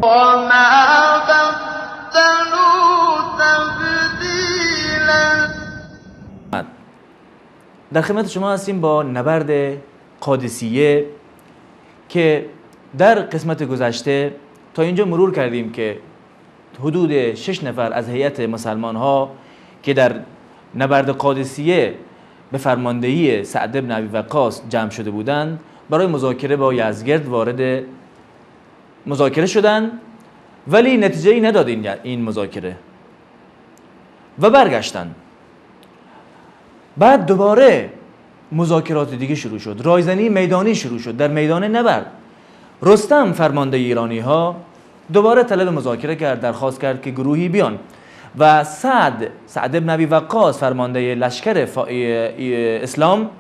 وما بدلوا تبدیلا. در خدمت شما هستیم با نبرد قادسیه که در قسمت گذشته تا اینجا مرور کردیم که حدود 6 نفر از هیئت مسلمان ها که در نبرد قادسیه به فرماندهی سعد بن ابی وقاص جمع شده بودند برای مذاکره با یزدگرد وارد مذاکره شدند، ولی نتیجه‌ای نداد این مذاکره و برگشتند. بعد دوباره مذاکرات دیگه شروع شد، رایزنی میدانی شروع شد در میدان نبرد. رستم فرمانده ایرانی ها دوباره طلب مذاکره کرد، درخواست کرد که گروهی بیان و سعد بن ابی وقاص فرمانده لشکر اسلام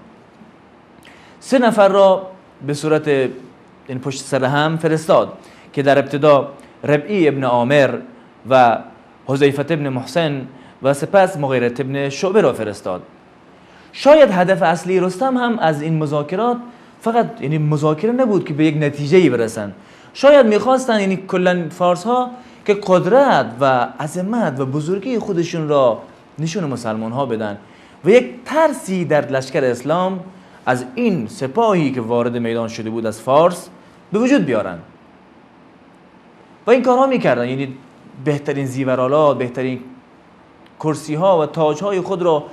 3 نفر را به صورت این پشت سر هم فرستاد که در ابتدا ربعی ابن عامر و حذیفه ابن محسن و سپس مغیره ابن شعبه را فرستاد. شاید هدف اصلی رستم هم از این مذاکرات فقط یعنی مذاکره نبود که به یک نتیجه‌ای برسن. شاید میخواستن یعنی کلا فارس ها که قدرت و عظمت و بزرگی خودشون را نشون مسلمان ها بدن و یک ترسی در لشکر اسلام از این سپاهی که وارد میدان شده بود از فارس به وجود بیارن و این کارها میکردن، یعنی بهترین زیورالات، بهترین کرسی ها و تاج های خود را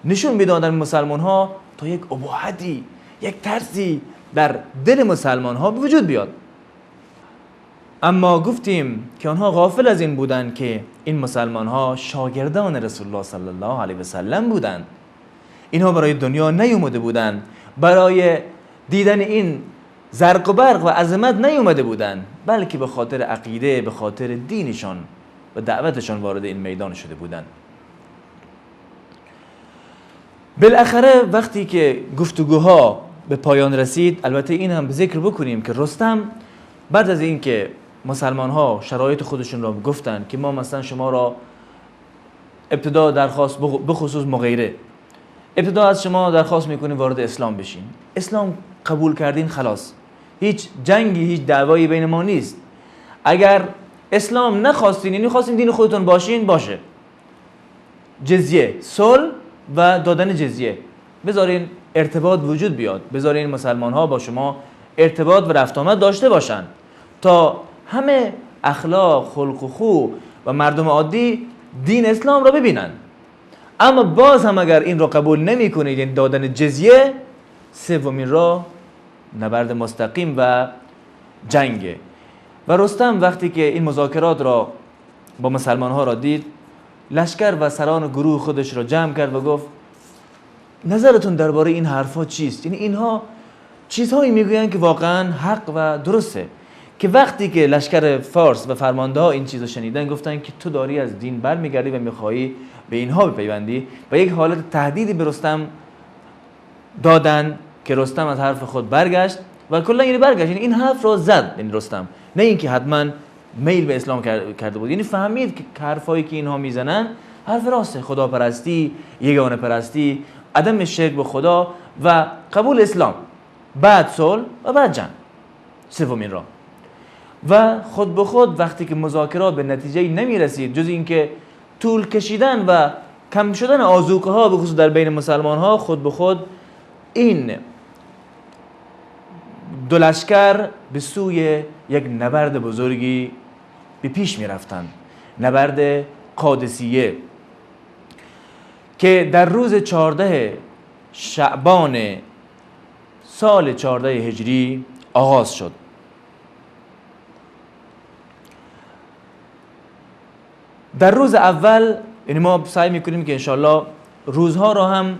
نشون میدادن مسلمان ها تا یک اباحتی، یک ترسی در دل مسلمان ها به وجود بیاد. اما گفتیم که آنها غافل از این بودند که این مسلمان ها شاگردان رسول الله صلی الله علیه و سلم بودند. اینها برای دنیا نیومده بودند، برای دیدن این زرق و برق و عظمت نیومده بودند، بلکه به خاطر عقیده، به خاطر دینشان و دعوتشان وارد این میدان شده بودند. بالاخره وقتی که گفتگوها به پایان رسید، البته این هم به ذکر بکنیم که رستم بعد از این که مسلمان ها شرایط خودشون را گفتن که ما مثلا شما را ابتدا درخواست به خصوص مغیره ابتدا از شما درخواست میکنیم وارد اسلام بشین، اسلام قبول کردین خلاص، هیچ جنگی هیچ دعوایی بین ما نیست. اگر اسلام نخواستین یعنی خواستین دین خودتون باشین، باشه، جزیه، صلح و دادن جزیه، بذارین ارتباط وجود بیاد، بذارین مسلمان ها با شما ارتباط و رفت آمد داشته باشن تا همه اخلاق، خلق و خو و مردم عادی دین اسلام را ببینن. اما باز هم اگر این را قبول نمی کنید، یعنی دادن جزیه، سومین راه نبرد مستقیم و جنگه. و رستم وقتی که این مذاکرات را با مسلمان ها را دید، لشکر و سران گروه خودش را جمع کرد و گفت نظرتون درباره این حرفا چیست؟ یعنی اینها چیزهایی میگویند که واقعا حق و درسته. که وقتی که لشکر فارس و فرمانده ها این چیزو شنیدن، گفتن که تو داری از دین برمیگردی و میخوایی به اینها بپیوندی و یک حالت تهدیدی به رستم دادن که رستم از حرف خود برگشت و کلا یعنی برگشت، یعنی این حرف را زد این رستم، نه اینکه حتما میل به اسلام کرده بود، یعنی فهمید که حرفایی که اینها میزنن حرف راسته، خداپرستی، یگانه پرستی، عدم شرک به خدا و قبول اسلام، بعد صلح و بعد جنگ، سومین راه. و خود به خود وقتی که مذاکرات به نتیجه نمی رسید جز اینکه طول کشیدن و کم شدن آذوقه ها به خصوص در بین مسلمان ها، خود به خود این دو لشکر به سوی یک نبرد بزرگی به پیش می رفتند، نبرد قادسیه که در روز 14 شعبان سال 14 هجری آغاز شد. در روز اول یعنی ما سعی میکنیم که انشالله روزها را هم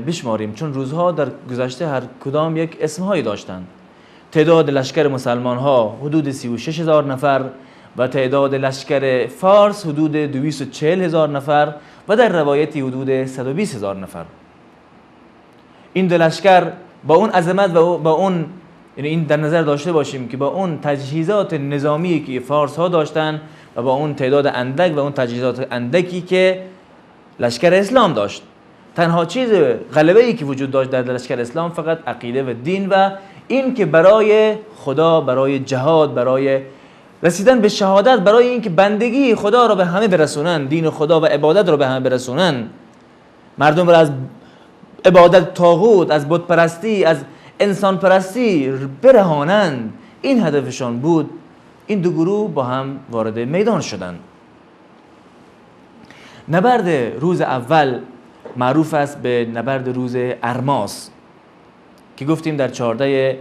بشماریم، چون روزها در گذشته هر کدام یک اسمهایی داشتند. تعداد لشکر مسلمان ها حدود 36,000 نفر و تعداد لشکر فارس حدود 240,000 نفر و در روایتی حدود 120,000 نفر. این دو لشکر با اون عظمت و با اون، یعنی این در نظر داشته باشیم که با اون تجهیزات نظامی که فارس ها داشتن و با اون تعداد اندک و اون تجهیزات اندکی که لشکر اسلام داشت، تنها چیز غلبه‌ای که وجود داشت در لشکر اسلام فقط عقیده و دین و این که برای خدا، برای جهاد، برای رسیدن به شهادت برای اینکه بندگی خدا را به همه برسونن، دین خدا و عبادت را به همه برسونن، مردم را از عبادت طاغوت، از بت پرستی، از انسان پرستی برهانند. این هدفشان بود. این دو گروه با هم وارد میدان شدند. نبرد روز اول معروف است به نبرد روز ارماس که گفتیم در 14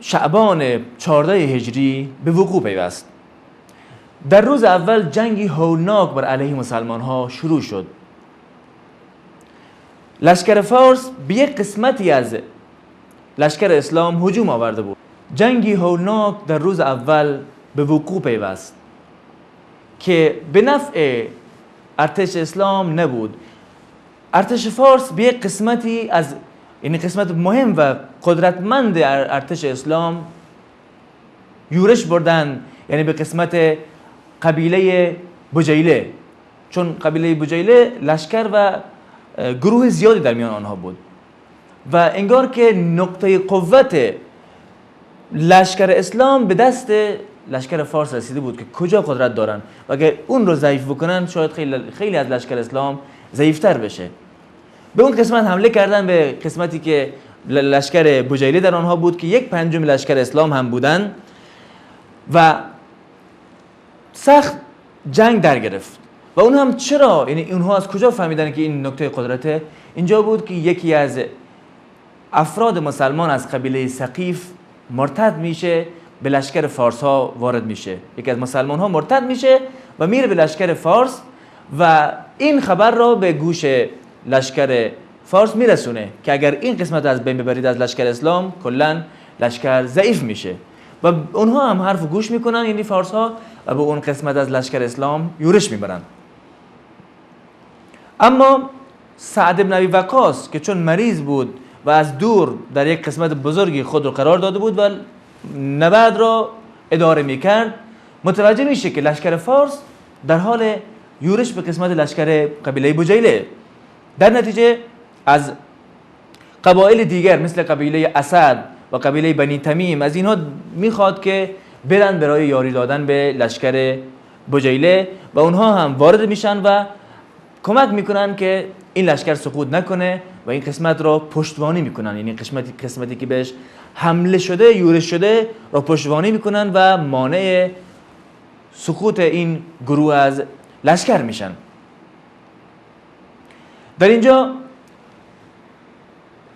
شعبان 14 هجری به وقوع پیوست. در روز اول جنگی هولناک بر علیه مسلمان ها شروع شد. لشکر فارس به یک قسمتی از لشکر اسلام هجوم آورده بود. جنگی هولناک در روز اول به وقوع پیوست که به نفع ارتش اسلام نبود. ارتش فارس به یک قسمتی از، یعنی قسمت مهم و قدرتمند ارتش اسلام یورش بردن، یعنی به قسمت قبیله بجیله، چون قبیله بجیله لشکر و گروه زیادی در میان آنها بود و انگار که نقطه قوت لشکر اسلام به دست لشکر فارس رسیده بود که کجا قدرت دارن و اگر اون رو ضعیف بکنن شاید خیلی از لشکر اسلام ضعیفتر بشه. به اون قسمت حمله کردن، به قسمتی که لشکر بجیله در آنها بود که 1/5 لشکر اسلام هم بودن و سخت جنگ در گرفت. و اون هم چرا؟ یعنی اونها از کجا فهمیدن که این نقطه قدرته؟ اینجا بود که یکی از افراد مسلمان از قبیله ثقیف مرتد میشه، به لشکر فارس ها وارد میشه. یکی از مسلمان ها مرتد میشه و میره به لشکر فارس و این خبر را به گوش لشکر فارس میرسونه که اگر این قسمت از بین ببرید از لشکر اسلام کلا لشکر ضعیف میشه و اونها هم حرف گوش میکنن، یعنی فارس ها، و به اون قسمت از لشکر اسلام یورش میبرن. اما سعد بن ابی وقاص که چون مریض بود و از دور در یک قسمت بزرگی خود رو قرار داده بود و نبرد را اداره میکرد، متوجه میشه که لشکر فارس در حال یورش به قسمت لشکر قبیله بجیله. در نتیجه از قبایل دیگر مثل قبیله اسد و قبیله بنی تمیم از اینها میخواد که برن برای یاری دادن به لشکر بجیله و اونها هم وارد میشن و کمک میکنن که این لشکر سقوط نکنه و این قسمت را پشتوانی میکنن، یعنی قسمتی که بهش حمله شده، یورش شده را پشتوانی میکنن و مانع سقوط این گروه از لشکر میشن. در اینجا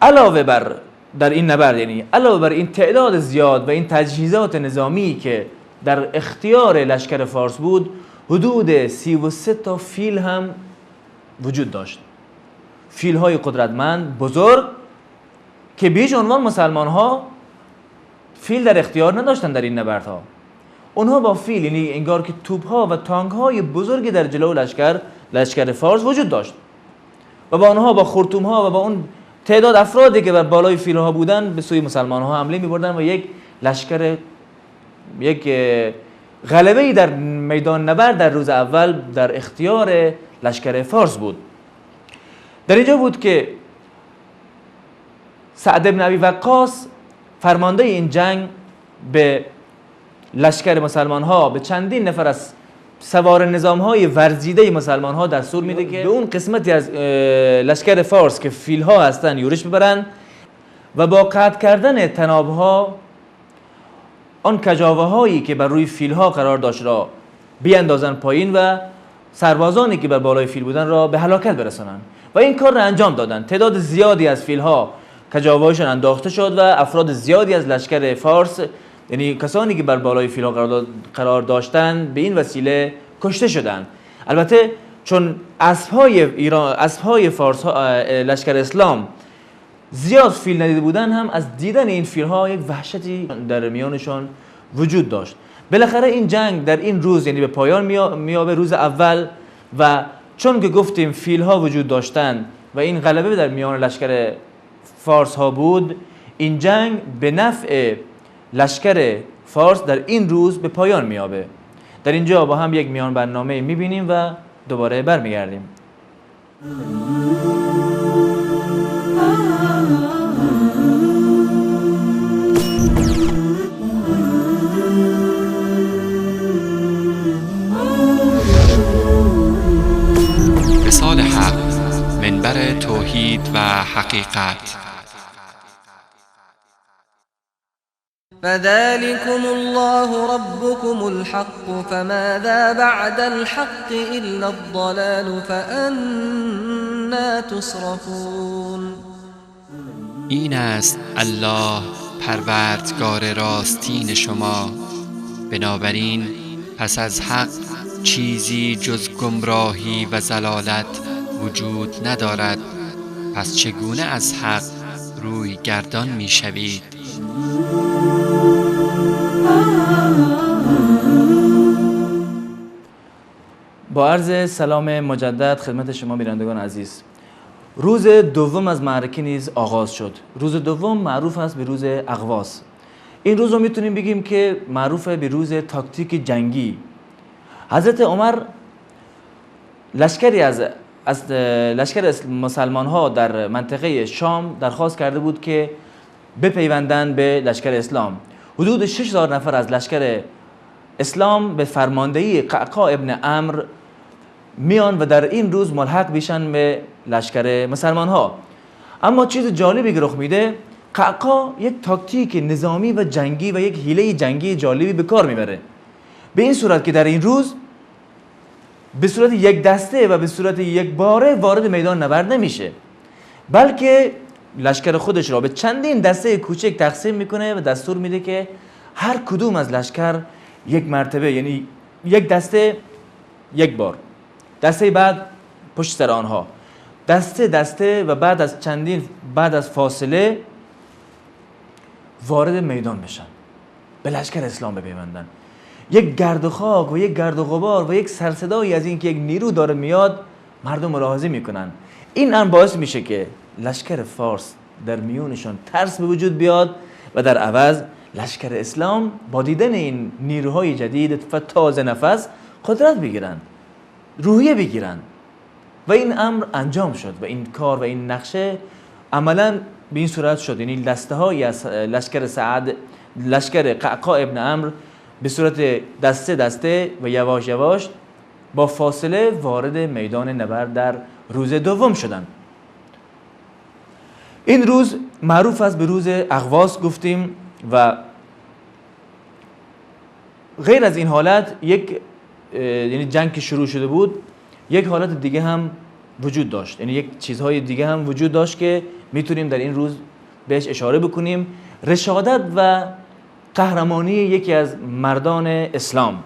علاوه بر در این نبرد، یعنی علاوه بر این تعداد زیاد و این تجهیزات نظامی که در اختیار لشکر فارس بود، حدود 33 تا فیل هم وجود داشت. فیل های قدرتمند بزرگ که به هیچ عنوان مسلمان ها فیل در اختیار نداشتن در این نبردها. اونها با فیل، یعنی انگار که توپ ها و تانک های بزرگی در جلو لشکر فارس وجود داشت و با آنها با خرطوم ها و با اون تعداد افرادی که بر بالای فیل ها بودن به سوی مسلمان ها حمله می بردن و یک غلبه‌ای در میدان نبرد در روز اول در اختیار لشکر فارس بود. در اینجا بود که سعد بن ابی وقاص فرمانده این جنگ به لشکر مسلمان ها، به چندین نفر از سوار نظام های ورزیده مسلمان ها دستور میده که به اون قسمتی از لشکر فارس که فیل ها هستن یورش ببرن و با قطع کردن تناب ها آن کجاوه هایی که بر روی فیل ها قرار داشت را بیاندازن پایین و سربازانی که بر بالای فیل بودن را به هلاکت برسانن و این کار را انجام دادن. تعداد زیادی از فیل ها کجاوه‌هاشون انداخته شد و افراد زیادی از لشکر فارس، یعنی کسانی که بر بالای فیل ها قرار داشتن، به این وسیله کشته شدند. البته چون اسب‌های فارس لشکر اسلام زیاد فیل ندیده بودن، هم از دیدن این فیل ها یک وحشتی در میانشان وجود داشت. بالاخره این جنگ در این روز، یعنی به پایان میابه روز اول، و چون که گفتیم فیل ها وجود داشتن و این غلبه در میان لشکر فارس ها بود، این جنگ به نفع لشکر فارس در این روز به پایان میابه. در اینجا با هم یک میان برنامه میبینیم و دوباره برمیگردیم. منبر توحید و حقیقت. فذلكم الله ربكم الحق فماذا بعد الحق إلا الضلال فأنا تصرفون. این است الله پروردگار راستین شما، بنابراین پس از حق چیزی جز گمراهی و ضلالت وجود ندارد. پس چگونه از حق روی گردان می شوید؟ با عرض سلام مجدد خدمت شما بینندگان عزیز، روز دوم از معرکه نیز آغاز شد. روز دوم معروف است به روز اغواس. این روز رو میتونیم بگیم که معروف به روز تاکتیک جنگی. حضرت عمر لشکری از لشکر مسلمان ها در منطقه شام درخواست کرده بود که بپیوندند به لشکر اسلام. حدود 6000 نفر از لشکر اسلام به فرماندهی قعقاع ابن عمرو میان و در این روز ملحق بشن به لشکر مسلمان ها. اما چیز جالبی که رخ میده، قعقاع یک تاکتیک نظامی و جنگی و یک حیله جنگی جالبی به کار میبره، به این صورت که در این روز به صورت یک دسته و به صورت یک باره وارد میدان نبرد نمیشه، بلکه لشکر خودش را به چندین دسته کوچک تقسیم میکنه و دستور میده که هر کدوم از لشکر یک مرتبه، یعنی یک دسته یک بار، دسته بعد پشت سر آنها، دسته و بعد از فاصله وارد میدان بشن، به لشکر اسلام بپیوندن. یک گرد و خاک و یک گرد و غبار و یک سرصدایی از این که یک نیرو داره میاد مردم ملاحظه میکنن. این امر باعث میشه که لشکر فارس در میونشان ترس به وجود بیاد و در عوض لشکر اسلام با دیدن این نیروهای جدید و تازه نفس قدرت بگیرن، روحیه بگیرن و این امر انجام شد و این کار و این نقشه عملا به این صورت شد. یعنی دسته های از لشکر قعقاع ابن عمرو به صورت دسته و یواش یواش با فاصله وارد میدان نبرد در روز دوم شدند. این روز معروف است به روز اغواس گفتیم و غیر از این حالت یعنی جنگ که شروع شده بود، یک حالت دیگه هم وجود داشت، یعنی یک چیزهای دیگه هم وجود داشت که میتونیم در این روز بهش اشاره بکنیم. رشادت و قهرمانی یکی از مردان اسلام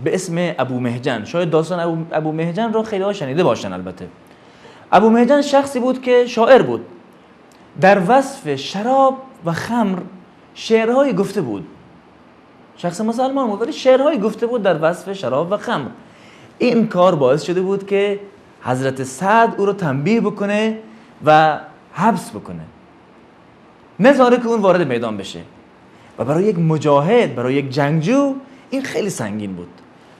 به اسم ابو محجن. شاید داستان ابو محجن را خیلی ها شنیده باشن. البته ابو محجن شخصی بود که شاعر بود، در وصف شراب و خمر شعرهایی گفته بود. شخص مسلمان بود ولی شعرهایی گفته بود در وصف شراب و خمر. این کار باعث شده بود که حضرت سعد او رو تنبیه بکنه و حبس بکنه، نذاره که اون وارد میدان بشه. و برای یک مجاهد، برای یک جنگجو این خیلی سنگین بود،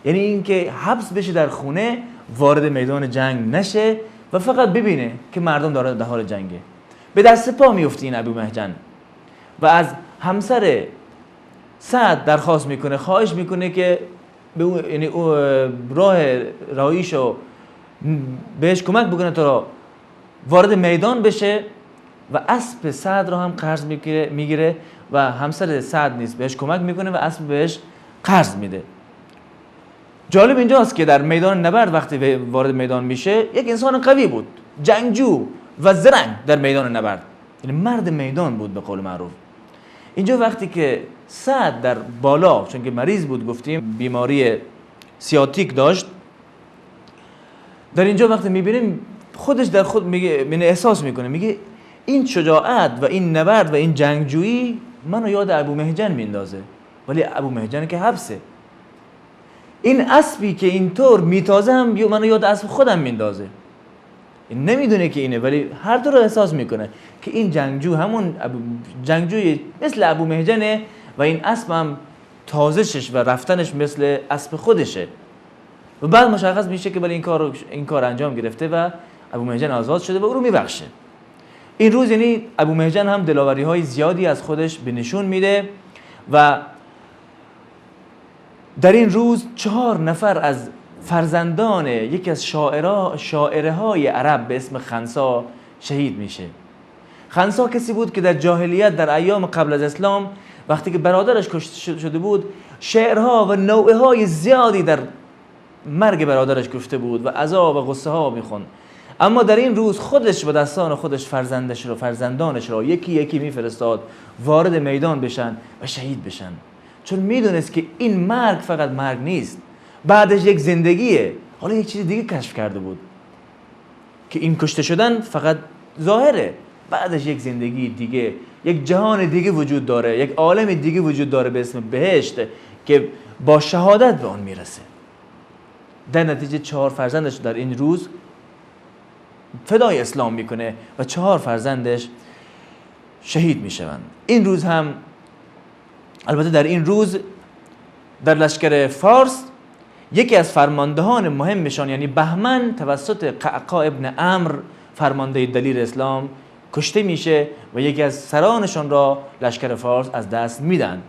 یعنی اینکه حبس بشه در خونه، وارد میدان جنگ نشه و فقط ببینه که مردم داره در حال جنگه. به دست پا میفته این ابو محجن و از همسر سعد درخواست میکنه، خواهش میکنه که یعنی راه رهاییشو بهش کمک بکنه تا وارد میدان بشه و اسب سعد رو هم قرض میگیره و همسر سعد نیست بهش کمک میکنه و اسب بهش قرض میده. جالب اینجاست که در میدان نبرد وقتی وارد میدان میشه یک انسان قوی بود، جنگجو و زرنگ در میدان نبرد، یعنی مرد میدان بود به قول معروف. اینجا وقتی که سعد در بالا، چون که مریض بود گفتیم، بیماری سیاتیک داشت، در اینجا وقتی میبینیم خودش در خود میگه، احساس میکنه، میگه این شجاعت و این نبرد و این جنگجویی منو یاد ابو محجن میندازه، ولی ابو محجن که حبسه. این اسبی که اینطور میتازه هم منو یاد اسب خودم میندازه. این نمیدونه که اینه ولی هر دو رو احساس میکنه که این جنگجو همون جنگجوی مثل ابو محجنه و این اسب هم تازشش و رفتنش مثل اسب خودشه. و بعد مشخص میشه که ولی این کار انجام گرفته و ابو محجن آزاد شده و او رو میبخشه. این روز یعنی ابو محجن هم دلاوری های زیادی از خودش به نشون میده و در این روز 4 نفر از فرزندان یکی از شاعره های عرب به اسم خنسا شهید میشه. خنسا کسی بود که در جاهلیت، در ایام قبل از اسلام، وقتی که برادرش کشته شده بود، شعرها و نوعه های زیادی در مرگ برادرش گفته بود و عذاب و غصه ها میخوند. اما در این روز خودش با دستان خودش فرزندانش را یکی یکی میفرستاد وارد میدان بشن و شهید بشن، چون میدونست که این مرگ فقط مرگ نیست، بعدش یک زندگیه. حالا یک چیز دیگه کشف کرده بود که این کشته شدن فقط ظاهره، بعدش یک زندگی دیگه، یک جهان دیگه وجود داره، یک عالم دیگه وجود داره به اسم بهشت که با شهادت به آن میرسه. در نتیجه 4 فرزندش در این روز فدای اسلام میکنه و 4 فرزندش شهید میشوند. این روز هم البته در این روز در لشکر فارس یکی از فرماندهان مهمشان یعنی بهمن توسط قعقاع ابن عمرو فرمانده دلیر اسلام کشته میشه و یکی از سرانشان را لشکر فارس از دست میدن.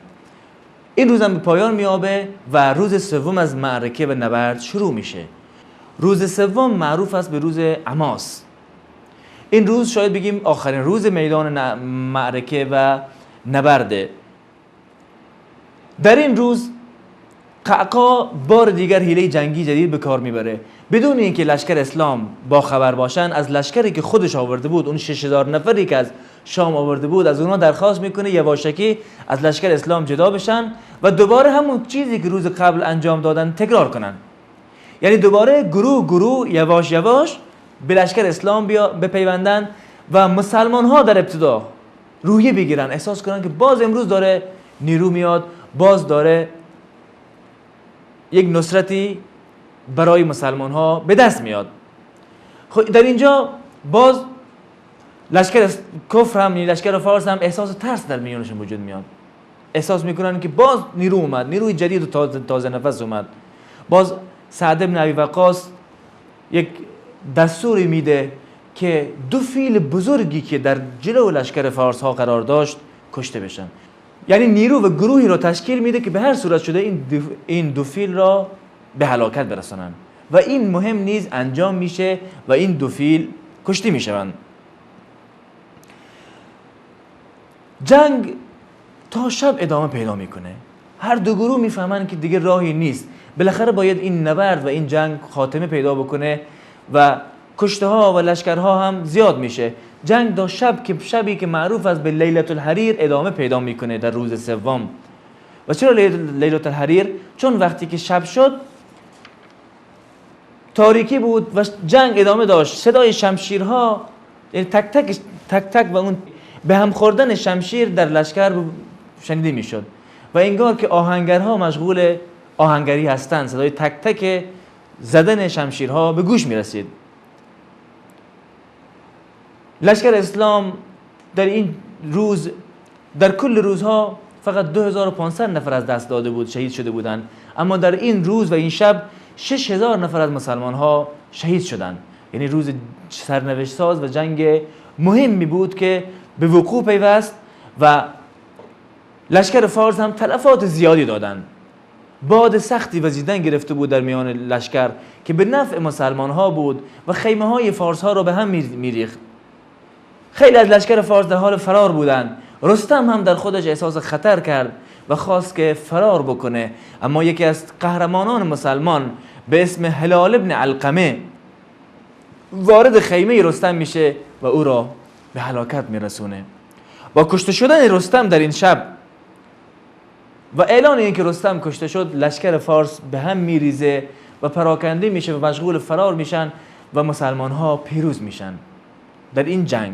این روز هم به پایان میابه و روز سوم از معرکه و نبرد شروع میشه. روز سوم معروف است به روز عماس. این روز شاید بگیم آخرین روز میدان معرکه و نبرده. در این روز قعقاع بار دیگر حیله جنگی جدید به کار میبره. بدون اینکه لشکر اسلام با خبر باشن، از لشکری که خودش آورده بود، اون 6000 نفری که از شام آورده بود، از اونها درخواست میکنه یواشکی از لشکر اسلام جدا بشن و دوباره همون چیزی که روز قبل انجام دادن تکرار کنن. یعنی دوباره گروه یواش یواش به لشکر اسلام بپیوندن و مسلمان ها در ابتدا روحیه بگیرن، احساس کنن که باز امروز داره نیرو میاد، باز داره یک نصرتی برای مسلمان ها به دست میاد. خب در اینجا باز لشکر کفر هم، لشکر فارس هم احساس ترس در میانشون وجود میاد. احساس میکنن که باز نیرو اومد، نیروی جدید و تازه نفس اومد. باز سعد بن ابی وقاص یک دستوری میده که 2 فیل بزرگی که در جلو لشکر فارس ها قرار داشت کشته بشن. یعنی نیرو و گروهی را تشکیل میده که به هر صورت شده این 2 فیل را به هلاکت برسانن و این مهم نیز انجام میشه و این 2 فیل کشته میشوند. جنگ تا شب ادامه پیدا میکنه. هر 2 گروه میفهمن که دیگه راهی نیست، بالاخره باید این نبرد و این جنگ خاتمه پیدا بکنه و کشته ها و لشکرها هم زیاد میشه. جنگ تا شبی که معروف است به لیلة الحریر ادامه پیدا میکنه در روز سوم. و چرا لیلة الحریر؟ چون وقتی که شب شد تاریکی بود و جنگ ادامه داشت. صدای شمشیرها تک تک و اون به هم خوردن شمشیر در لشکر شنیده میشد و انگار که آهنگرها مشغول آهنگری هستند. صدای تک تک زدن شمشیرها به گوش میرسید. لشکر اسلام در این روز، در کل روزها فقط 2500 نفر از دست داده بود، شهید شده بودند، اما در این روز و این شب 6000 نفر از مسلمان ها شهید شدند. یعنی روز سرنوشت ساز و جنگ مهمی بود که به وقوع پیوست و لشکر فارس هم تلفات زیادی دادند. باد سختی وزیدن گرفته بود در میان لشکر که به نفع مسلمان ها بود و خیمه های فارس ها را به هم میریخت. خیلی از لشکر فارس در حال فرار بودند. رستم هم در خودش احساس خطر کرد و خواست که فرار بکنه، اما یکی از قهرمانان مسلمان به اسم هلال ابن علقمه وارد خیمه رستم میشه و او را به هلاکت میرسونه. با کشته شدن رستم در این شب و اعلان این که رستم کشته شد، لشکر فارس به هم میریزه و پراکنده میشه و مشغول فرار میشن و مسلمان ها پیروز میشن. در این جنگ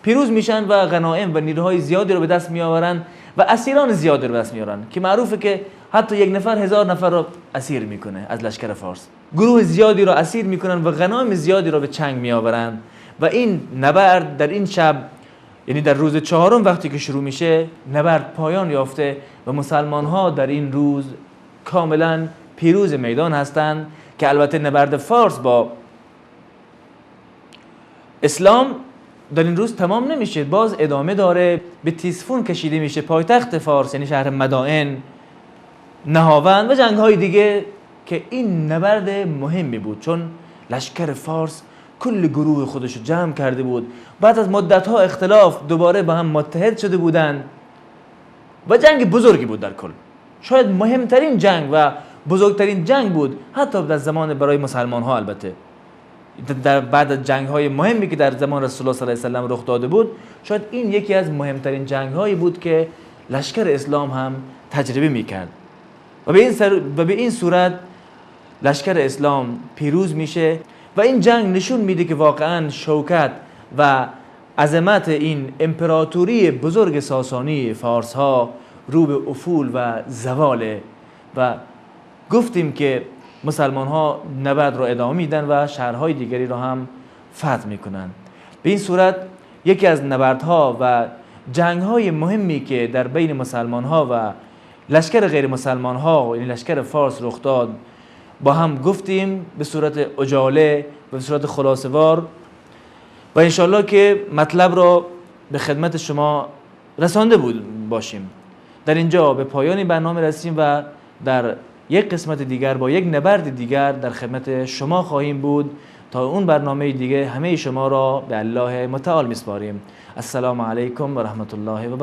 پیروز میشن و غنایم و نیروهای زیادی رو به دست میآورن و اسیران زیادی رو به دست میارن که معروفه که حتی یک نفر 1000 نفر رو اسیر میکنه از لشکر فارس. گروه زیادی رو اسیر میکنن و غنایم زیادی رو به چنگ میآورن و این نبرد در این شب، یعنی در روز 4 وقتی که شروع میشه، نبرد پایان یافته و مسلمان ها در این روز کاملا پیروز میدان هستند. که البته نبرد فارس با اسلام در این روز تمام نمیشه، باز ادامه داره. به تیسفون کشیده میشه، پایتخت فارس یعنی شهر مدائن، نهاوند و جنگ های دیگه که این نبرد مهمی بود، چون لشکر فارس کل گروه خودش رو جمع کرده بود، بعد از مدت‌ها اختلاف دوباره با هم متحد شده بودند و جنگ بزرگی بود. در کل شاید مهمترین جنگ و بزرگترین جنگ بود حتی در زمان برای مسلمان ها. البته در بعد از جنگ های مهمی که در زمان رسول الله صلی الله علیه و سلم رخ داده بود، شاید این یکی از مهمترین جنگ هایی بود که لشکر اسلام هم تجربه میکرد و به این صورت لشکر اسلام پیروز میشه و این جنگ نشون میده که واقعا شوکت و عظمت این امپراتوری بزرگ ساسانی فارس ها رو به افول و زواله و گفتیم که مسلمان ها نبرد را ادامه میدن و شهرهای دیگری را هم فتح میکنن. به این صورت یکی از نبردها و جنگهای مهمی که در بین مسلمان ها و لشکر غیر مسلمان ها یعنی لشکر فارس رخ داد با هم گفتیم به صورت عجاله و به صورت خلاصه‌وار و انشالله که مطلب را به خدمت شما رسانده باشیم. در اینجا به پایان برنامه رسیم و در یک قسمت دیگر با یک نبرد دیگر در خدمت شما خواهیم بود. تا اون برنامه دیگه همه شما را به الله متعال میسپاریم. السلام علیکم و رحمت الله و برکاته.